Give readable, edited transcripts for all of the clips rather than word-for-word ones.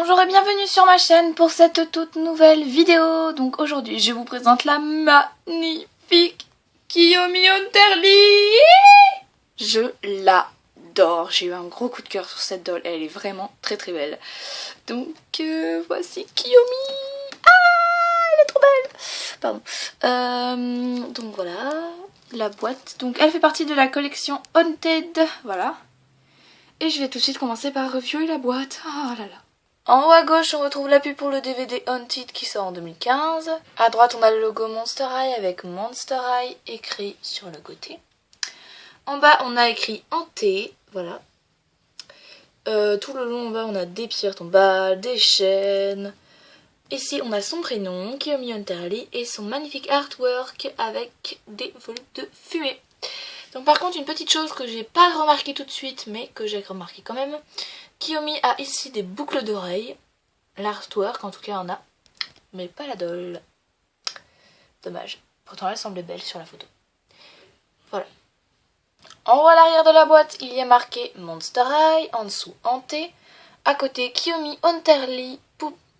Bonjour et bienvenue sur ma chaîne pour cette toute nouvelle vidéo. Donc aujourd'hui je vous présente la magnifique Kiyomi Unterli. Je l'adore, j'ai eu un gros coup de cœur sur cette doll, elle est vraiment très très belle. Donc voici Kiyomi. Ah, elle est trop belle. Pardon. Donc voilà la boîte. Donc elle fait partie de la collection Haunted, voilà. Et je vais tout de suite commencer par reviewer la boîte. Oh là là. En haut à gauche, on retrouve la pub pour le DVD Haunted qui sort en 2015. À droite, on a le logo Monster High avec Monster High écrit sur le côté. En bas, on a écrit Hanté, voilà. Tout le long en bas, on a des pierres tombales, des chaînes. Ici, on a son prénom, Kiyomi Unterli, et son magnifique artwork avec des volutes de fumée. Donc par contre, une petite chose que j'ai pas remarqué tout de suite, mais que j'ai remarqué quand même. Kiyomi a ici des boucles d'oreilles. L'artwork en tout cas en a. Mais pas la doll. Dommage. Pourtant elle semblait belle sur la photo. Voilà. En haut à l'arrière de la boîte, il y a marqué Monster High. En dessous Hanté. À côté Kiyomi Unterli.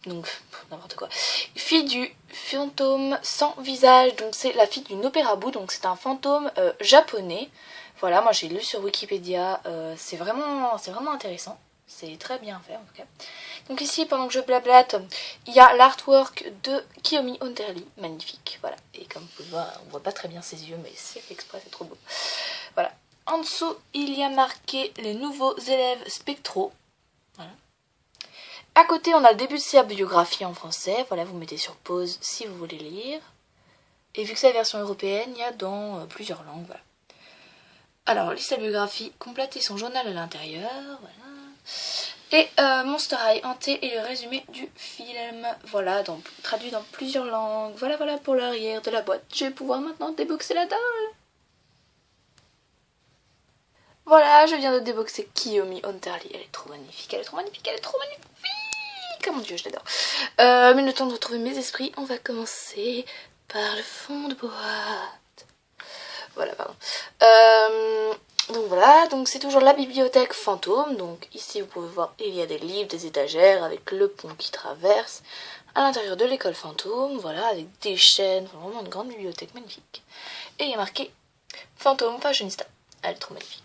Donc n'importe quoi. Fille du fantôme sans visage. Donc c'est la fille du Nopérabu. Donc c'est un fantôme japonais. Voilà, moi j'ai lu sur Wikipédia. C'est vraiment intéressant. C'est très bien fait en tout cas. Donc ici, pendant que je blablate, il y a l'artwork de Kiyomi Unterli. Magnifique, voilà. Et comme vous pouvez voir, on voit pas très bien ses yeux, mais c'est fait exprès, c'est trop beau. Voilà. En dessous, il y a marqué les nouveaux élèves spectraux. Voilà. À côté, on a le début de sa biographie en français. Voilà, vous mettez sur pause si vous voulez lire. Et vu que c'est la version européenne, il y a dans plusieurs langues. Voilà. Alors, lit sa biographie complète et son journal à l'intérieur. Voilà. Et Monster High Hanté et le résumé du film. Voilà, traduit dans plusieurs langues. Voilà pour l'arrière de la boîte. Je vais pouvoir maintenant déboxer la doll. Voilà, je viens de déboxer Kiyomi Unterli. Elle est trop magnifique, elle est trop magnifique, elle est trop magnifique. Oh mon dieu, je l'adore. Mais le temps de retrouver mes esprits, on va commencer par le fond de boîte. Voilà, pardon. Donc voilà, donc c'est toujours la bibliothèque fantôme. Donc ici vous pouvez voir, il y a des livres, des étagères avec le pont qui traverse à l'intérieur de l'école fantôme, voilà, avec des chaînes, vraiment une grande bibliothèque magnifique. Et il y a marqué Fantôme Fashionista. Elle est trop magnifique.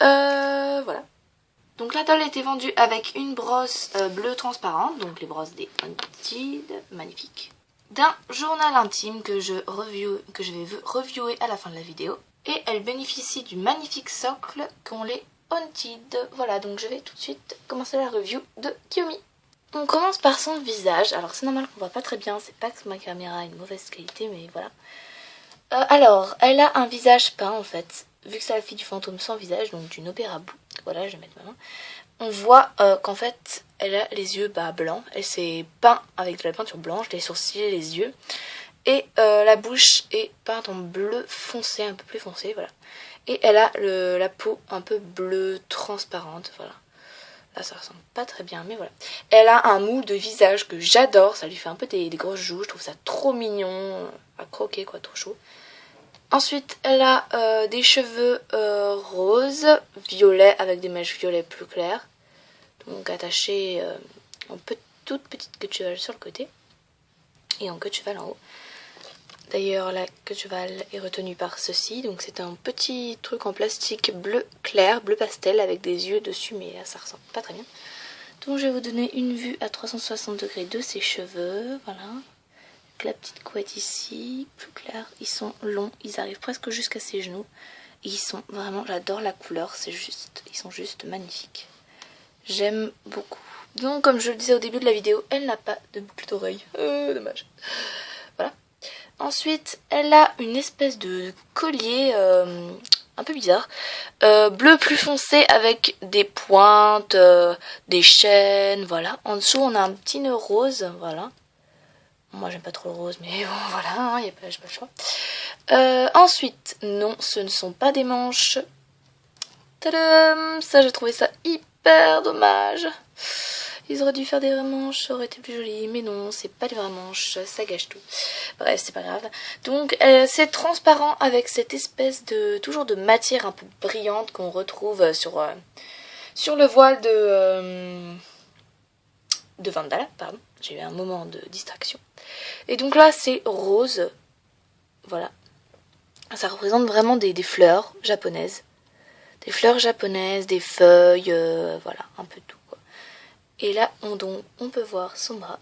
Voilà. Donc la doll était vendue avec une brosse bleue transparente, donc les brosses des Haunted, magnifiques. D'un journal intime que je vais reviewer à la fin de la vidéo. Et elle bénéficie du magnifique socle qu'ont les Haunted. Voilà, donc je vais tout de suite commencer la review de Kiyomi. On commence par son visage. Alors c'est normal qu'on voit pas très bien, c'est pas que ma caméra a une mauvaise qualité, mais voilà. Alors, elle a un visage peint en fait. Vu que c'est la fille du fantôme sans visage, donc du Nopérabu. Voilà, je vais mettre ma main. On voit qu'en fait, elle a les yeux blancs. Elle s'est peint avec de la peinture blanche, les sourcils, les yeux. Et la bouche est peinte en bleu foncé, un peu plus foncé, voilà. Et elle a la peau un peu bleu transparente, voilà. Là, ça ressemble pas très bien, mais voilà. Elle a un mou de visage que j'adore. Ça lui fait un peu des grosses joues. Je trouve ça trop mignon. À croquer, quoi, trop chaud. Ensuite, elle a des cheveux roses, violets, avec des mèches violets plus claires. Donc attachées en toute petite queue de cheval sur le côté. Et en queue de cheval en haut. D'ailleurs, la queue de cheval est retenue par ceci. Donc c'est un petit truc en plastique bleu clair, bleu pastel, avec des yeux dessus. Mais là, ça ressemble pas très bien. Donc je vais vous donner une vue à 360 degrés de ses cheveux. Voilà. La petite couette ici, plus claire, ils sont longs, ils arrivent presque jusqu'à ses genoux. Et ils sont vraiment, j'adore la couleur, ils sont juste magnifiques. J'aime beaucoup. Donc comme je le disais au début de la vidéo, elle n'a pas de boucle d'oreille. Dommage. Voilà. Ensuite, elle a une espèce de collier un peu bizarre. Bleu plus foncé avec des pointes, des chaînes, voilà. En dessous, on a un petit nœud rose, voilà. Moi j'aime pas trop le rose, mais bon voilà, j'ai pas le choix. Ensuite, non, ce ne sont pas des manches. Tadam! Ça, j'ai trouvé ça hyper dommage. Ils auraient dû faire des vraies manches, ça aurait été plus joli. Mais non, c'est pas des vraies manches, ça gâche tout. Bref, c'est pas grave. Donc, c'est transparent avec cette espèce de toujours de matière un peu brillante qu'on retrouve sur Sur le voile de Vandala, pardon. J'ai eu un moment de distraction. Et donc là, c'est rose. Voilà. Ça représente vraiment des fleurs japonaises. Des fleurs japonaises, des feuilles, voilà, un peu tout, quoi. Et là, on peut voir son bras.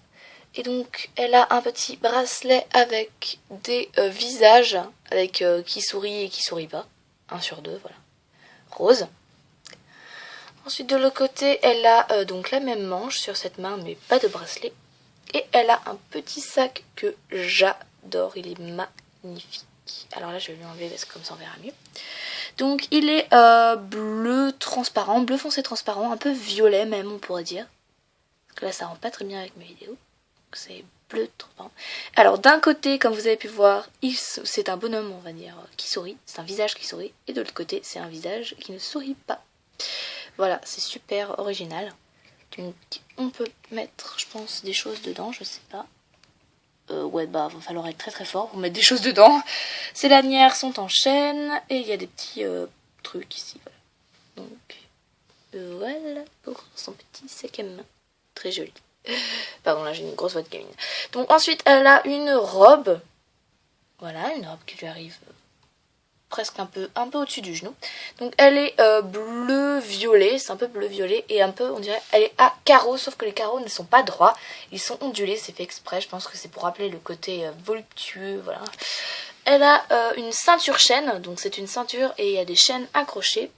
Et donc, elle a un petit bracelet avec des visages, avec qui sourit et qui sourit pas. 1 sur 2, voilà. Rose. Ensuite, de l'autre côté, elle a donc la même manche sur cette main, mais pas de bracelet. Et elle a un petit sac que j'adore, il est magnifique. Alors là, je vais lui enlever parce que comme ça, on verra mieux. Donc, il est bleu transparent, bleu foncé transparent, un peu violet même, on pourrait dire. Parce que là, ça rend pas très bien avec mes vidéos. C'est bleu transparent. Alors, d'un côté, comme vous avez pu voir, c'est un bonhomme, on va dire, qui sourit. C'est un visage qui sourit. Et de l'autre côté, c'est un visage qui ne sourit pas. Voilà, c'est super original. Donc, on peut mettre, je pense, des choses dedans, je sais pas. Ouais, bah, va falloir être très très fort pour mettre des choses dedans. Ces lanières sont en chaîne et il y a des petits trucs ici, voilà. Donc, voilà pour son petit sac à main. Très joli. Pardon, là j'ai une grosse voix de gamine. Donc, ensuite, elle a une robe. Voilà, une robe qui lui arrive presque un peu au-dessus du genou. Donc elle est bleu-violet, c'est un peu bleu-violet et un peu, on dirait, elle est à carreaux, sauf que les carreaux ne sont pas droits, ils sont ondulés, c'est fait exprès, je pense que c'est pour rappeler le côté voluptueux, voilà. Elle a une ceinture chaîne, donc c'est une ceinture et il y a des chaînes accrochées.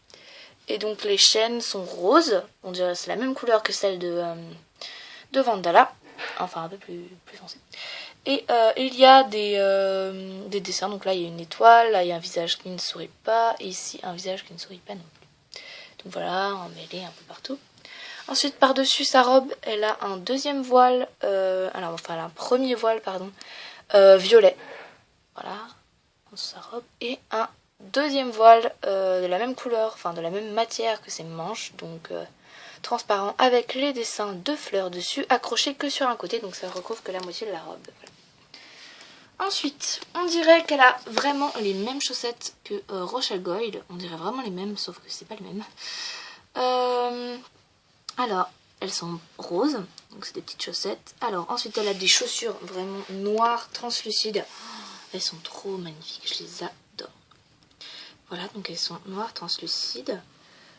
Et donc les chaînes sont roses, on dirait c'est la même couleur que celle de Vandala, enfin un peu plus foncé. Et il y a des dessins, donc là il y a une étoile, là il y a un visage qui ne sourit pas, et ici un visage qui ne sourit pas non plus. Donc voilà, emmêlé un peu partout. Ensuite par-dessus sa robe, elle a un deuxième voile, un premier voile, pardon, violet. Voilà, sa robe, et un deuxième voile de la même couleur, enfin de la même matière que ses manches, donc transparent avec les dessins de fleurs dessus, accrochés que sur un côté, donc ça recouvre que la moitié de la robe. Voilà. Ensuite, on dirait qu'elle a vraiment les mêmes chaussettes que Rochelle Goyle. On dirait vraiment les mêmes, sauf que c'est pas les mêmes. Alors, elles sont roses, donc c'est des petites chaussettes. Alors, ensuite, elle a des chaussures vraiment noires, translucides. Elles sont trop magnifiques, je les adore. Voilà, donc elles sont noires, translucides.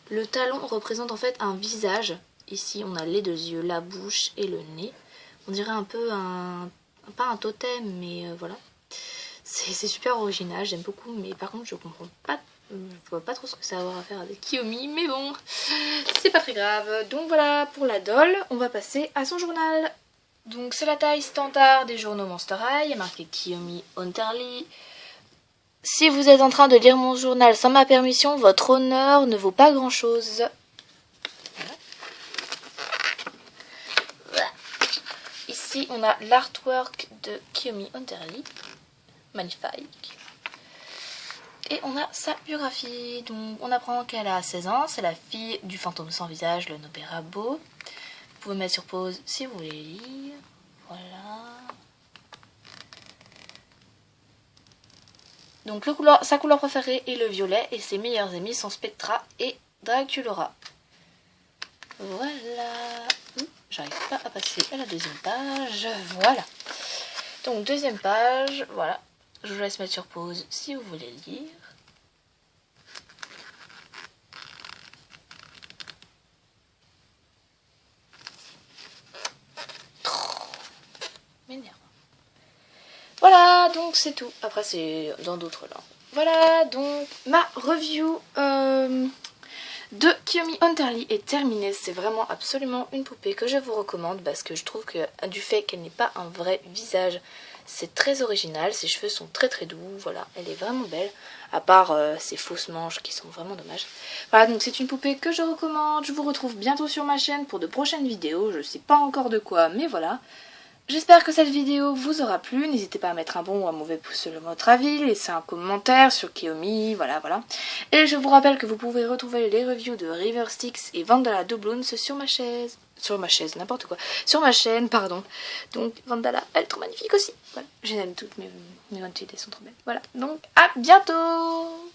Le talon représente en fait un visage. Ici, on a les 2 yeux, la bouche et le nez. On dirait un peu pas un totem, mais voilà. C'est super original, j'aime beaucoup, mais par contre, je comprends pas, je vois pas trop ce que ça a à voir à faire avec Kiyomi, mais bon, c'est pas très grave. Donc voilà pour la doll, on va passer à son journal. Donc c'est la taille standard des journaux Monster High, il y a marqué Kiyomi Unterly. Si vous êtes en train de lire mon journal sans ma permission, votre honneur ne vaut pas grand chose. Voilà. Ici, on a l'artwork de Kiyomi Unterly. Magnifique. Et on a sa biographie. Donc, on apprend qu'elle a 16 ans. C'est la fille du fantôme sans visage, le Noberabo. Vous pouvez mettre sur pause si vous voulez lire. Voilà. Donc, sa couleur préférée est le violet. Et ses meilleurs amis sont Spectra et Draculora. Voilà. J'arrive pas à passer à la deuxième page. Voilà. Donc, deuxième page. Voilà. Je vous laisse mettre sur pause si vous voulez lire. M'énerve. Voilà, donc c'est tout. Après, c'est dans d'autres langues. Voilà, donc ma review de Kiyomi Unterly est terminée. C'est vraiment absolument une poupée que je vous recommande parce que je trouve que du fait qu'elle n'ait pas un vrai visage, c'est très original. Ses cheveux sont très très doux. Voilà, elle est vraiment belle. À part ses fausses manches qui sont vraiment dommages. Voilà, donc c'est une poupée que je recommande. Je vous retrouve bientôt sur ma chaîne pour de prochaines vidéos. Je sais pas encore de quoi, mais voilà. J'espère que cette vidéo vous aura plu, n'hésitez pas à mettre un bon ou un mauvais pouce selon votre avis, laissez un commentaire sur Kiyomi, voilà. Et je vous rappelle que vous pouvez retrouver les reviews de River Styx et Vandala Doubloons sur ma chaîne, pardon. Donc Vandala, elle est trop magnifique aussi, voilà. J'aime toutes mes entités, elles sont trop belles, voilà. Donc à bientôt.